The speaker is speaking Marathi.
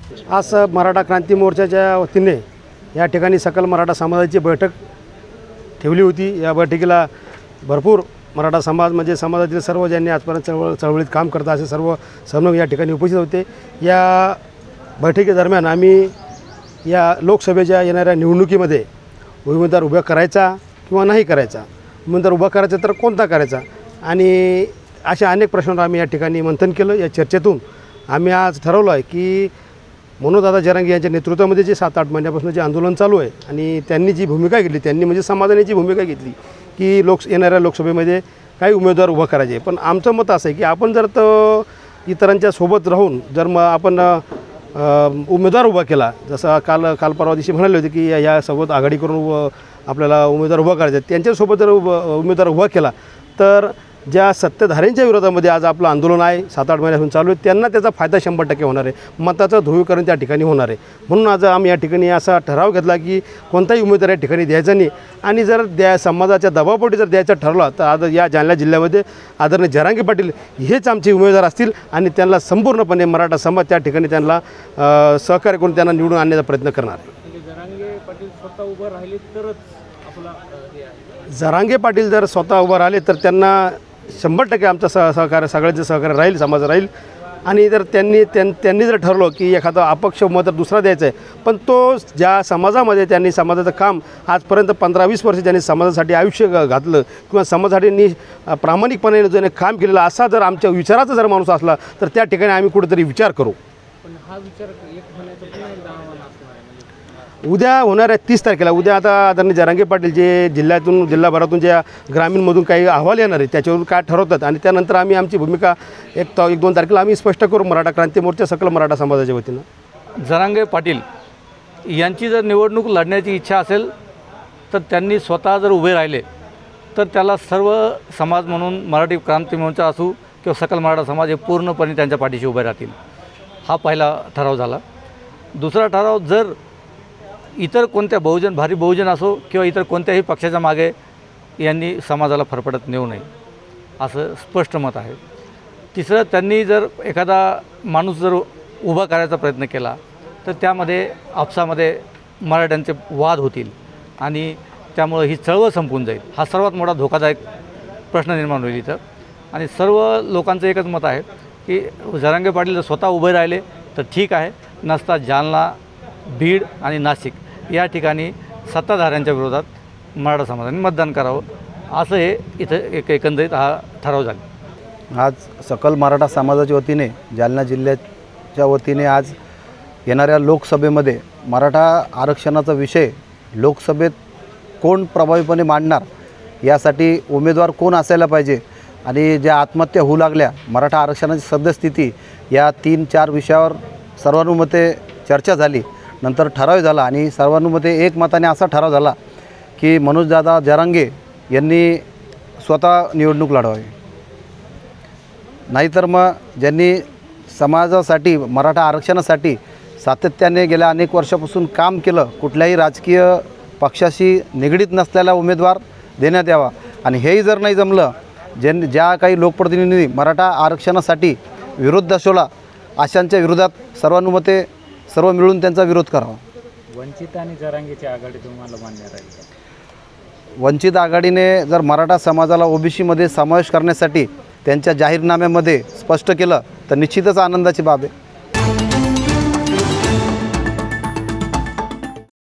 आज मराठा क्रांती मोर्चाच्या वतीने या ठिकाणी सकल मराठा समाजाची बैठक ठेवली होती। या बैठकीला भरपूर मराठा समाज म्हणजे समाजातील सर्व ज्यांनी आजपर्यंत चळवळीत काम करता असे सर्व समूह या ठिकाणी उपस्थित होते। या बैठकीदरम्यान आम्ही या लोकसभेच्या येणाऱ्या निवडणुकीमध्ये उमेदवार उभा करायचा किंवा नाही करायचा, उमेदवार उभा करायचा तर कोणता करायचा, आणि अशा अनेक प्रश्नांवर आम्ही या ठिकाणी मंथन केलं। या चर्चेतून आम्ही आज ठरवलं आहे की मनोजदादा जरांगे यांच्या नेतृत्वामध्ये जे 7-8 महिन्यापासून जे आंदोलन चालू आहे आणि त्यांनी जी भूमिका घेतली, त्यांनी म्हणजे समाजाने जी भूमिका घेतली की येणाऱ्या लोकसभेमध्ये काही उमेदवार उभा करायचे। पण आमचं मत असं आहे की आपण जर इतरांच्या सोबत राहून जर मग आपण उमेदवार उभा केला, जसं काल परवा दिवशी म्हणाले होते की यासोबत आघाडी करून आपल्याला उमेदवार उभा करायचा, त्यांच्यासोबत जर उमेदवार उभा केला तर ज्या सत्ताधाऱ्यांच्या विरोधामध्ये आज आपलं आंदोलन आहे 7-8 महिन्यापासून चालू आहे, त्यांना त्याचा फायदा 100% होणार आहे, मताचं ध्रुवीकरण त्या ठिकाणी होणार आहे। म्हणून आज आम्ही या ठिकाणी असा ठराव घेतला की कोणताही उमेदवार या ठिकाणी द्यायचा नाही, आणि जर समाजाच्या दबावापोटी जर द्यायचं ठरलं तर आज या जालना जिल्ह्यामध्ये आदरणीय जरांगे पाटील हेच आमचे उमेदवार असतील आणि त्यांना संपूर्णपणे मराठा समाज त्या ठिकाणी त्यांना सहकार्य करून त्यांना निवडून आणण्याचा प्रयत्न करणार आहे। जरांगे पाटील स्वतः उभं राहिले तरच आपला जरांगे पाटील जर स्वतः उभं राहिले तर त्यांना 100% आमचं सहकार्य, सगळ्यांचं सहकार्य राहील, समाज राहील। आणि जर त्यांनी जर ठरलं की एखादा अपक्ष उमेदवार दुसरा द्यायचा आहे, पण तो ज्या समाजामध्ये त्यांनी समाजाचं काम आजपर्यंत 15-20 वर्ष ज्यांनी समाजासाठी आयुष्य घातलं किंवा समाजासाठी प्रामाणिकपणे ज्याने काम केलेलं असा जर आमच्या विचाराचा जर माणूस असला तर त्या ठिकाणी आम्ही कुठेतरी विचार करू। पण हा विचार एक होण्याचं पुन्हा एकदा आव्हान असणार आहे। उद्या होणार आहे 30 तारखेला। उद्या आता आदरणीय जरांगे पाटील जे जिल्हाभरातून ज्या ग्रामीणमधून काही अहवाल येणार आहे त्याच्यावरून काय ठरवतात आणि त्यानंतर आम्ही आमची भूमिका 1-2 तारखेला आम्ही स्पष्ट करू मराठा क्रांती मोर्चा सकल मराठा समाजाच्या वतीनं। जरांगे पाटील यांची जर निवडणूक लढण्याची इच्छा असेल तर त्यांनी स्वतः जर उभे राहिले तर त्याला सर्व समाज म्हणून मराठी क्रांती मोर्चा असू किंवा सकल मराठा समाज हे पूर्णपणे त्यांच्या पाठीशी उभे राहतील। हा पहिला ठराव झाला। दुसरा ठराव, जर इतर कोणत्या भारी बहुजन असो किंवा इतर कोणत्याही पक्षाच्या मागे यांनी समाजाला फरफटत नेऊ नये असं स्पष्ट मत आहे। तिसरं, त्यांनी जर एखादा माणूस जर उभा करायचा प्रयत्न केला तर त्यामध्ये आपसामध्ये मराठ्यांचे वाद होतील आणि त्यामुळे ही चळवळ संपून जाईल। हा सर्वात मोठा धोकादायक प्रश्न निर्माण होईल इथं। आणि सर्व लोकांचं एकच मत आहे की जरांगे पाटील जर स्वतः उभे राहिले तर ठीक आहे, नसता जालना, बीड आणि नाशिक या ठिकाणी सत्ताधाऱ्यांच्या विरोधात मराठा समाजाने मतदान करावं, असं हे इथं एकंदरीत हा ठराव झाला। आज सकल मराठा समाजाच्या वतीने जालना जिल्ह्याच्या वतीने आज येणाऱ्या लोकसभेमध्ये मराठा आरक्षणाचा विषय लोकसभेत कोण प्रभावीपणे मांडणार, यासाठी उमेदवार कोण असायला पाहिजे आणि ज्या आत्महत्या होऊ लागल्या, मराठा आरक्षणाची सद्यस्थिती, या 3-4 विषयावर सर्वानुमते चर्चा झाली। नंतर ठराव झाला आणि सर्वानुमते एकमताने असा ठराव झाला की मनोजदादा जरांगे यांनी स्वतः निवडणूक लढवावी, नाहीतर मग ज्यांनी समाजासाठी मराठा आरक्षणासाठी सातत्याने गेल्या अनेक वर्षापासून काम केलं, कुठल्याही राजकीय पक्षाशी निगडीत नसलेला उमेदवार देण्यात यावा। आणि हेही जर नाही जमलं, ज्या काही लोकप्रतिनिधी मराठा आरक्षणासाठी विरोध दर्शवला अशांच्या विरोधात सर्वानुमते सर्व मिळून त्यांचा विरोध करावा। वंचित आणि जरांगेची आघाडी तुम्हाला मान्य राहील का? वंचित आघाडीने जर मराठा समाजाला ओबीसीमध्ये समावेश करण्यासाठी त्यांच्या जाहीरनाम्यामध्ये स्पष्ट केलं तर निश्चितच आनंदाची बाब आहे।